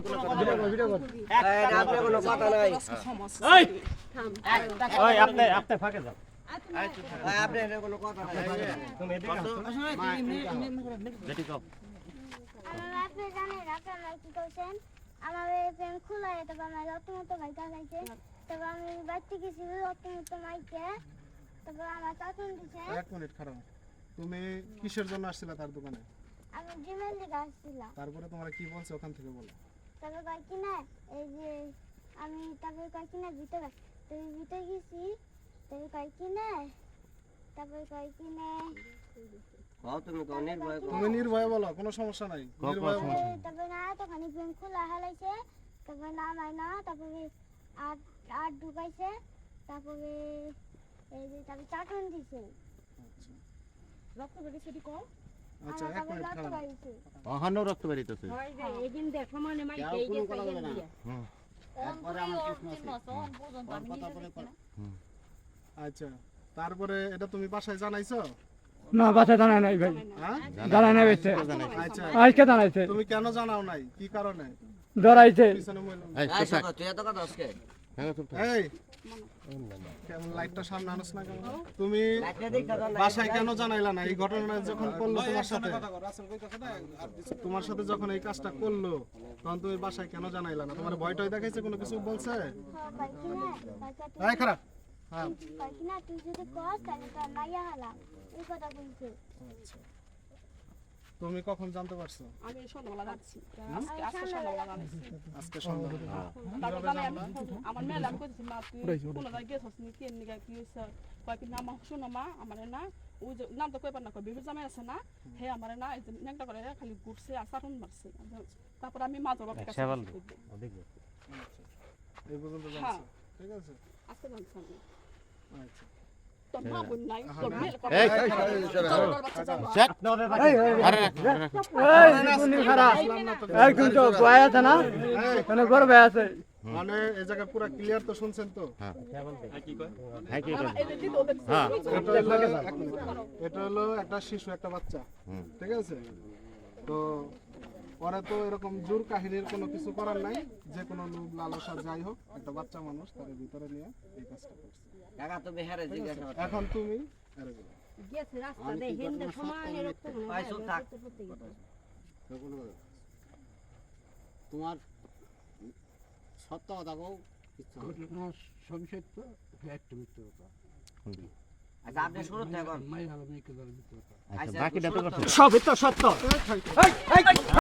video কর আপনি কোনো কথা নাই এই ওই আপনি ফাঁকে যাও আপনি কোনো কথা নাই তুমি এদিকে আসো যেটি কও আমার আপনি জানেন আপনারা কি করছেন আমার প্রেম খোলা তবে আমার রত্নমতো ভাই গাইছে তবে আমি বাড়তে গেছি রত্নমতো মাইকে তবে আমার চাচুন দিছে এক মিনিট খারাপ তুমি কিসের জন্য আসছিলা তার দোকানে আমি জিমেল দিকে আসছিলাম তারপরে তোমার কি বলছে ওখান থেকে বলো তবে কয় কি না এই যে আমি তবে কয় কি না ভিতরে তুই ভিতরে গেছি তবে কয় কি না তারপরে কয় কি না তুমি কোন নির্ভয় তুমি নির্ভয়ে বলো কোনো সমস্যা নাই নির্ভয়ে বলো তবে না তখন প্রেম খোলা হালাইছে তবে না মাই না তারপরে আট ঢুকাইছে তারপরে এই যে তারপরে চাটন দিছে রক্ত বেরিয়েছে সেটি কম আচ্ছা এক মিনিট খারাপ অহানো রক্ত বেরিতেছে এইদিন দেখো মানে মাই এই যে আচ্ছা তারপরে এটা তুমি বাসায় জানাইছো না বাসা জানাই নাই ভাই হ্যাঁ জানাই নাই বেশি আচ্ছা আজকে জানাইছে তুমি কেন জানাও নাই কি কারণে ধরাইছে পিছনে মইল এই তুই এত কথা আজকে এই কেমন লাইটটা সামনে আনছ না কেন তুমি বাসায় কেন জানাইলা না এই ঘটনা যখন করলো তোমার সাথে যখন এই কাজটা করলো তখন তুমি বাসায় কেন জানাইলা না তোমার ভয়টাই দেখাইছে কোনো কিছু বলছে কয় কি না এই খারাপ হ্যাঁ কয় কি না তুই যদি কস তাহলে তোর মাইয়া হালা এই কথা বলছে আচ্ছা তুমি কখন জানতে পারছো আমি সন্ধ্যাবেলা যাচ্ছি আজকে সন্ধ্যাবেলা যাচ্ছি আজকে সন্ধ্যা তারপর জানাই আমি আমার মেয়ে আমি কইছি মা তুই কোন জায়গায় গেছস নি কি নিগা কি হইছে কয়েকদিন না মা শুনো মা আমারে না ও যে নাম তো কইবার না কই বিবি জামাই আছে না হে আমারে না এই যে নেংটা করে খালি ঘুরছে আর সারুন মারছে তারপর আমি মা জবাব কাছে এই পর্যন্ত জানছো ঠিক আছে আজকে জানছি আমি আচ্ছা তোর মা বোন নাই তোর মেয়ে এই খারাপ একদম তো বয় আছে না এখানে গর্বে আছে মানে এই জায়গা পুরো ক্লিয়ার তো শুনছেন তো এটা হলো একটা শিশু একটা বাচ্চা ঠিক আছে তো ওরা তো এরকম জোর কাহিনীর কোনো কিছু করার নাই যে কোনো লোভ লালসা যাই হোক একটা বাচ্চা মানুষ তার ভিতরে নিয়ে এই কাজটা করছে কাকা তুমি হেরে জিজ্ঞাসা করো এখন তুমি আরে বলো গেছে রাস্তা দে হেন্দে সমান এরকম পাইছো থাক তোমার সত্য কথা কও সংসদ তো একটু মিথ্যে কথা আচ্ছা আপনি শুরু এখন বাকিটা তো সবই তো সত্য